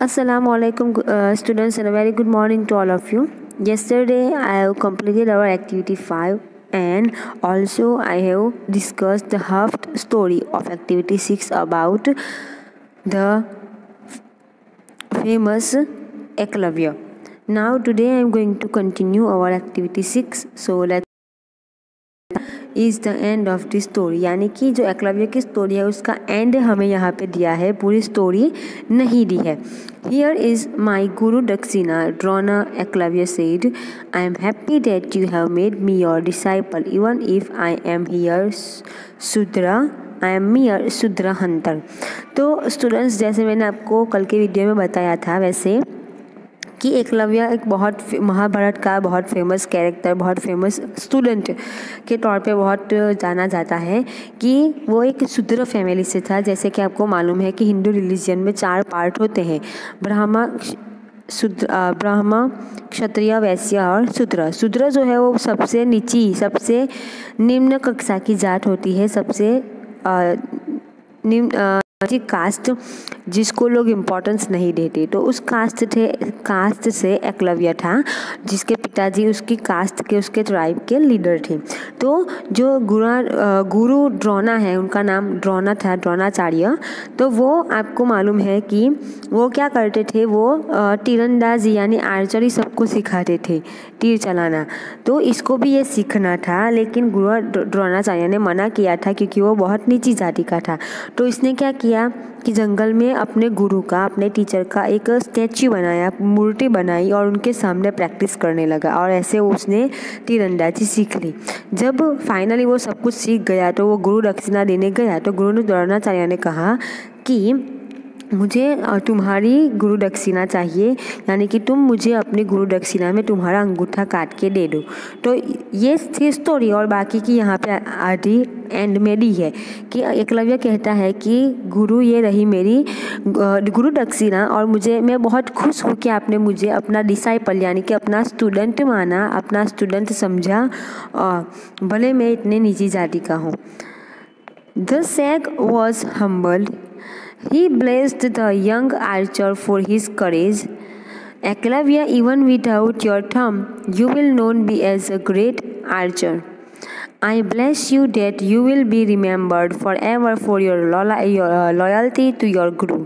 Assalamu alaikum students, and a very good morning to all of you. Yesterday I have completed our activity 5 and also I have discussed the half story of activity 6 about the famous Eklavya. Now today I am going to continue our activity 6. So let's is the end of the story, यानी कि जो एकलव्य की story है उसका and हमें यहाँ पे दिया है, पूरी स्टोरी नहीं दी है. हियर इज़ माई गुरु दक्षिणा. Drona Eklavya said, I am happy that you have made me your disciple even if I am here शूद्र हंटर. तो स्टूडेंट्स, जैसे मैंने आपको कल के वीडियो में बताया था वैसे कि एकलव्य एक बहुत महाभारत का बहुत फेमस कैरेक्टर, बहुत फेमस स्टूडेंट के तौर पे बहुत जाना जाता है कि वो एक शूद्र फैमिली से था. जैसे कि आपको मालूम है कि हिंदू रिलीजन में 4 पार्ट होते हैं, ब्राह्मण, क्षत्रिय, वैश्य और शूद्र. शूद्र जो है वो सबसे नीची, सबसे निम्न कक्षा की जात होती है, सबसे निम्न कास्ट जिसको लोग इम्पोर्टेंस नहीं देते. तो उस कास्ट से एकलव्य था, जिसके पिताजी उसकी कास्ट के, उसके ट्राइब के लीडर थे. तो जो गुरु द्रोणा है, उनका नाम द्रोणा था, द्रोणाचार्य. तो वो आपको मालूम है कि वो क्या करते थे, वो तीरंदाजी यानी आर्चरी सबको सिखाते थे, तीर चलाना. तो इसको भी ये सीखना था, लेकिन गुरु द्रोणाचार्य ने मना किया था क्योंकि वो बहुत नीची जाति का था. तो इसने क्या किया कि जंगल में अपने गुरु का, अपने टीचर का एक स्टैच्यू बनाया, मूर्ति बनाई और उनके सामने प्रैक्टिस करने लगा और ऐसे उसने तीरंदाजी सीख ली. जब फाइनली वो सब कुछ सीख गया तो वो गुरु दक्षिणा देने गया. तो गुरु द्रोणाचार्य ने कहा कि मुझे तुम्हारी गुरु दक्षिणा चाहिए, यानी कि तुम मुझे अपनी गुरु दक्षिणा में तुम्हारा अंगूठा काट के दे दो. तो ये थी स्टोरी और बाकी की यहाँ पे आधी एंड में दी है कि एकलव्य कहता है कि गुरु, ये रही मेरी गुरु दक्षिणा और मैं बहुत खुश हूँ कि आपने मुझे अपना डिसाइपल यानी कि अपना स्टूडेंट माना, अपना स्टूडेंट समझा, भले मैं इतने नीची जाति का हूँ. The sag was humbled. He blessed the young archer for his courage. Eklavya, even without your thumb, you will known be as a great archer. I bless you that you will be remembered forever for your loyalty to your guru.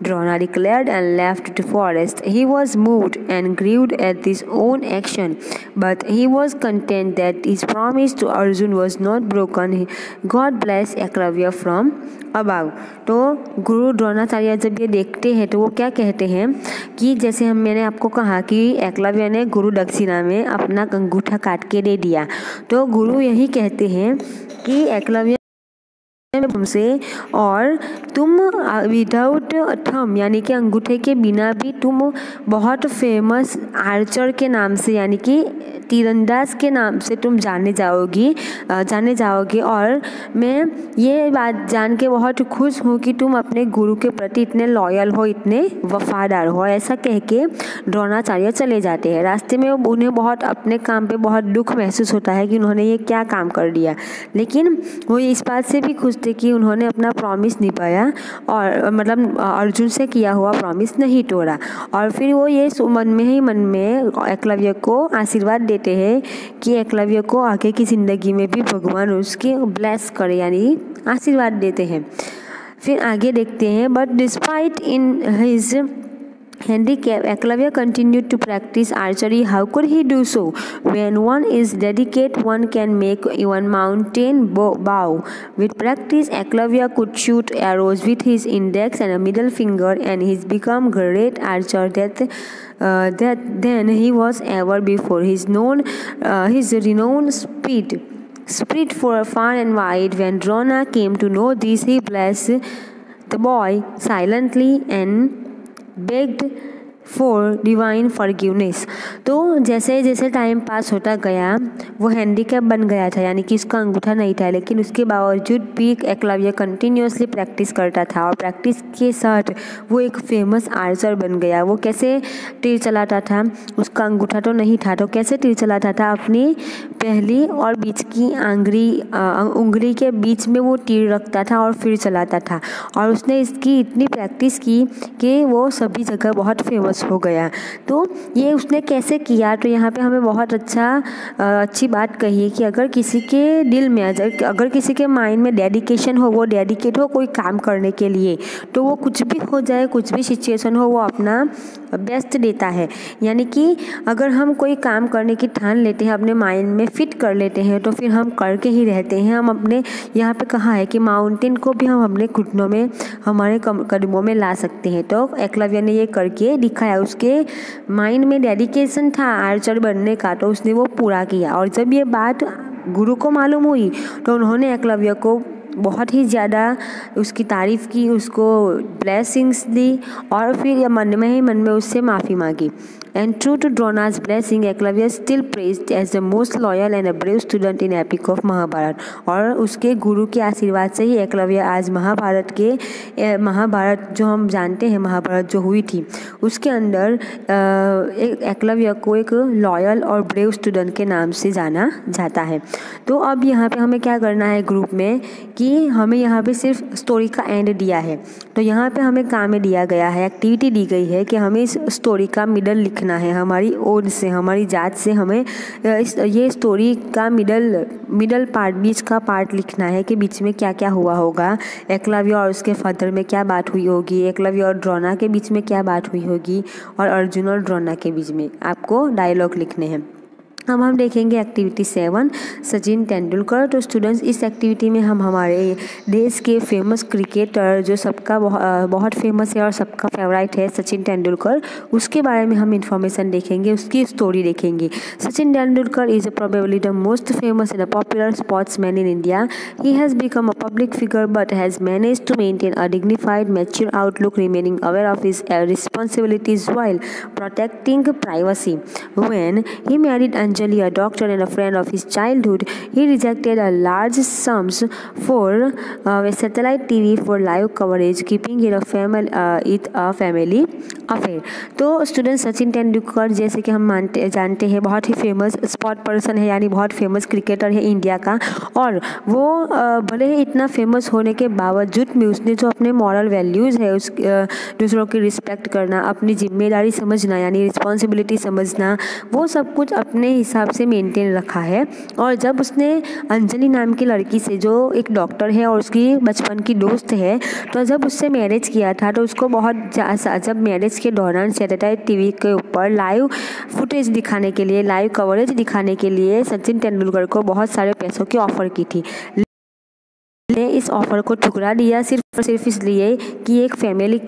Drona declared and left the forest. He was moved and grieved at his own action, but he was content that his promise to Arjun was not broken. God bless Eklavya from above. तो गुरु द्रोणाचार्य जब ये देखते हैं तो वो क्या कहते हैं कि जैसे मैंने आपको कहा कि एकलव्य ने गुरु दक्षिणा में अपना अंगूठा काट के दे दिया. तो गुरु यही कहते हैं कि एकलव्य तुमसे, और तुम विदाउट थंब यानी कि अंगूठे के बिना भी तुम बहुत फेमस आर्चर के नाम से, यानी कि तीरंदाज के नाम से तुम जाने जाओगे. और मैं ये बात जान के बहुत खुश हूँ कि तुम अपने गुरु के प्रति इतने लॉयल हो, इतने वफादार हो. ऐसा कह के द्रोणाचार्य चले जाते हैं. रास्ते में उन्हें बहुत अपने काम पे बहुत दुख महसूस होता है कि उन्होंने ये क्या काम कर दिया, लेकिन वो इस बात से भी खुश थे कि उन्होंने अपना प्रॉमिस निभाया और मतलब अर्जुन से किया हुआ प्रॉमिस नहीं तोड़ा. और फिर वो ये मन में एकलव्य को आशीर्वाद देते हैं कि एकलव्य को आगे की ज़िंदगी में भी भगवान उसके ब्लेस करे, यानी आशीर्वाद देते हैं. फिर आगे देखते हैं. But despite in his handicap, Eklavya continued to practice archery. How could he do so? When one is dedicated, one can make even mountain bow. With practice, Eklavya could shoot arrows with his index and a middle finger, and he's become great archer than he was ever before. His renowned spread for far and wide. When Drona came to know this, he blessed the boy silently and begged for divine forgiveness. तो जैसे जैसे time pass होता गया वो handicap बन गया था, यानी कि उसका अंगूठा नहीं था, लेकिन उसके बावजूद भी एकलव्य कंटिन्यूसली प्रैक्टिस करता था और प्रैक्टिस के साथ वो एक फेमस आर्चर बन गया। वो कैसे तीर चलाता था, उसका अंगूठा तो नहीं था, तो कैसे तीर चलाता था, अपनी पहली और बीच की उंगली के बीच में वो तीर रखता था और फिर चलाता था। और उसने इसकी इतनी प्रैक्टिस की कि वो सभी जगह बहुत फेमस हो गया। तो ये उसने कैसे किया, तो यहाँ पे हमें बहुत अच्छी बात कही है कि अगर किसी के दिल में, अगर किसी के माइंड में डेडिकेशन हो, वो डेडिकेट हो कोई काम करने के लिए, तो वो कुछ भी हो जाए, कुछ भी सिचुएशन हो, वो अपना बेस्ट देता है। यानी कि अगर हम कोई काम करने की ठान लेते हैं, अपने माइंड में फिट कर लेते हैं, तो फिर हम करके ही रहते हैं। हम अपने यहाँ पे कहा है कि माउंटेन को भी हम अपने घुटनों में, हमारे कदमों में ला सकते हैं। तो एकलव्य ने ये करके दिखाया। उसके माइंड में डेडिकेशन था आर्चर बनने का, तो उसने वो पूरा किया। और जब ये बात गुरु को मालूम हुई तो उन्होंने एकलव्य को बहुत ही ज़्यादा उसकी तारीफ़ की, उसको ब्लेसिंग्स दी और फिर मन में उससे माफ़ी मांगी। And true to Drona's blessing, Eklavya is still praised as the most loyal and a brave student in epic of Mahabharat. और उसके गुरु के आशीर्वाद से ही एकलव्य आज महाभारत जो हम जानते हैं, महाभारत जो हुई थी उसके अंदर एकलव्य को एक लॉयल और ब्रेव स्टूडेंट के नाम से जाना जाता है। तो अब यहाँ पे हमें क्या करना है ग्रुप में, कि हमें यहाँ पे सिर्फ स्टोरी का एंड दिया है, तो यहाँ पे हमें काम दिया गया है, एक्टिविटी दी गई है कि हमें इस स्टोरी का मिडल लिखना है। हमारी ओर से, हमारी जात से हमें ये स्टोरी का मिडल पार्ट, बीच का पार्ट लिखना है कि बीच में क्या क्या हुआ होगा, एकलव्य और उसके फादर में क्या बात हुई होगी, एकलव्य और द्रोणा के बीच में क्या बात हुई होगी, और अर्जुन और द्रोणा के बीच में आपको डायलॉग लिखने हैं। अब हम देखेंगे एक्टिविटी 7, सचिन तेंदुलकर। तो स्टूडेंट्स, इस एक्टिविटी में हम हमारे देश के फेमस क्रिकेटर जो सबका बहुत फेमस है और सबका फेवरेट है, सचिन तेंदुलकर, उसके बारे में हम इंफॉर्मेशन देखेंगे, उसकी स्टोरी देखेंगे। Sachin Tendulkar is probably the most famous and a popular sportsman in India. He has become a public figure but has managed to maintain a dignified, mature outlook, remaining aware of his responsibilities while protecting privacy. When he married Anjali, a doctor and a friend of his childhood, he rejected a large sums for satellite TV for live coverage, keeping it a family affair. तो student, Sachin Tendulkar जैसे कि हम जानते हैं बहुत ही famous sport person है, यानी बहुत फेमस क्रिकेटर है इंडिया का। और वो भले ही इतना फेमस होने के बावजूद में उसने जो अपने मॉरल वैल्यूज़ है, उस दूसरों की रिस्पेक्ट करना, अपनी जिम्मेदारी समझना यानी रिस्पॉन्सिबिलिटी समझना, वो सब कुछ अपने हिसाब से मेंटेन रखा है। और जब उसने अंजलि नाम की लड़की से, जो एक डॉक्टर है और उसकी बचपन की दोस्त है, तो जब उससे मैरिज किया था तो उसको जब मैरिज के दौरान सैटेलाइट टीवी के ऊपर लाइव फुटेज दिखाने के लिए, लाइव कवरेज दिखाने के लिए सचिन तेंदुलकर को बहुत सारे पैसों की ऑफ़र की थी। ने इस ऑफ़र को ठुकरा दिया सिर्फ इसलिए कि एक फैमिली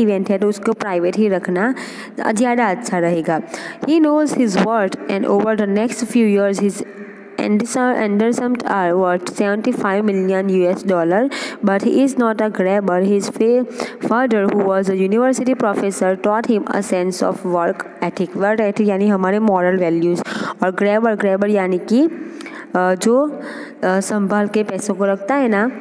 इवेंट है तो उसको प्राइवेट ही रखना ज़्यादा अच्छा रहेगा। He knows his worth and over the next few years his Anderson are worth $75 million, but he is not a grabber. His father, who was a university professor, taught him a sense of work ethic यानी हमारे moral values, और grabber यानी कि जो संभाल के पैसों को रखता है ना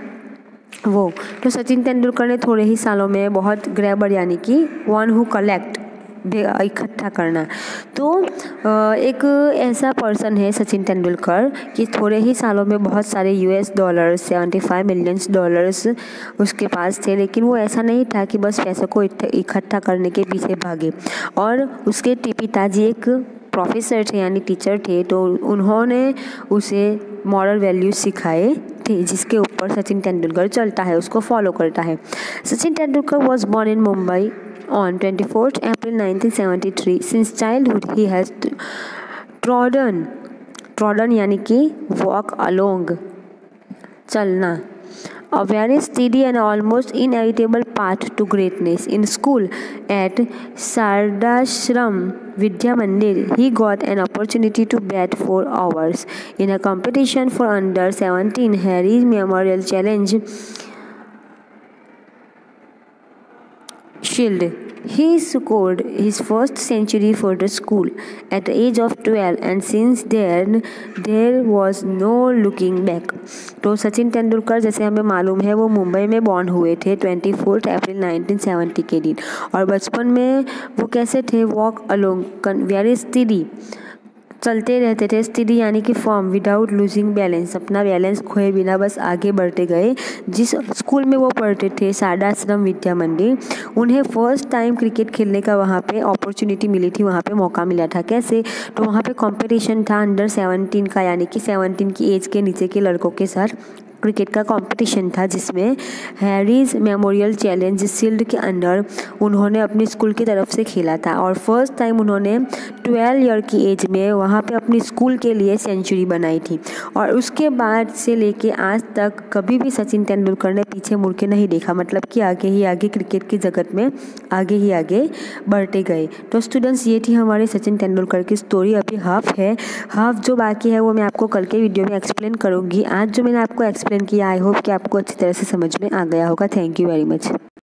वो। तो सचिन तेंदुलकर ने थोड़े ही सालों में बहुत ग्रैबर यानी कि वन हु कलेक्ट, इकट्ठा करना। तो एक ऐसा पर्सन है सचिन तेंदुलकर कि थोड़े ही सालों में बहुत सारे $75 मिलियन उसके पास थे, लेकिन वो ऐसा नहीं था कि बस पैसों को इकट्ठा करने के पीछे भागे। और उसके पिताजी एक प्रोफेसर थे यानी टीचर थे, तो उन्होंने उसे मॉरल वैल्यूज सिखाए थे जिसके ऊपर सचिन तेंदुलकर चलता है, उसको फॉलो करता है। Sachin Tendulkar was born in Mumbai on 24th April 1973. Since childhood, he has trodden यानी कि walk along, चलना, a very steady and almost inevitable path to greatness. In school at Sardashram Vidya Mandir, he got an opportunity to bat for hours in a competition for under 17 Harry Memorial Challenge Shield He scored his first century for the school at the age of 12 and since then there was no looking back. तो सचिन तेंदुलकर जैसे हमें मालूम है वो मुंबई में born हुए थे 24 अप्रैल 1970 के दिन, और बचपन में वो कैसे थे, वॉक अलोंग वेरी स्टडी, चलते रहते थे, स्टडी यानी कि फॉर्म, विदाउट लूजिंग बैलेंस, अपना बैलेंस खोए बिना बस आगे बढ़ते गए। जिस स्कूल में वो पढ़ते थे सारदाश्रम विद्या मंदिर, उन्हें फर्स्ट टाइम क्रिकेट खेलने का वहाँ पे अपॉर्चुनिटी मिली थी, वहाँ पे मौका मिला था। कैसे, तो वहाँ पे कंपटीशन था अंडर 17 का, यानी कि 17 की एज के नीचे के लड़कों के साथ क्रिकेट का कंपटीशन था, जिसमें हैरीज मेमोरियल चैलेंज शील्ड के अंदर उन्होंने अपनी स्कूल की तरफ से खेला था और फर्स्ट टाइम उन्होंने 12 ईयर की एज में वहाँ पे अपनी स्कूल के लिए सेंचुरी बनाई थी। और उसके बाद से लेके आज तक कभी भी सचिन तेंदुलकर ने पीछे मुड़ के नहीं देखा, मतलब कि आगे ही आगे क्रिकेट की जगत में आगे ही आगे बढ़ते गए। तो स्टूडेंट्स, ये थी हमारे सचिन तेंदुलकर की स्टोरी। अभी हाफ है, हाफ जो बाकी है वो मैं आपको कल के वीडियो में एक्सप्लेन करूँगी। आज जो मैंने आपको एक्सप्लेन किया, आई होप कि आपको अच्छी तरह से समझ में आ गया होगा। Thank you very much.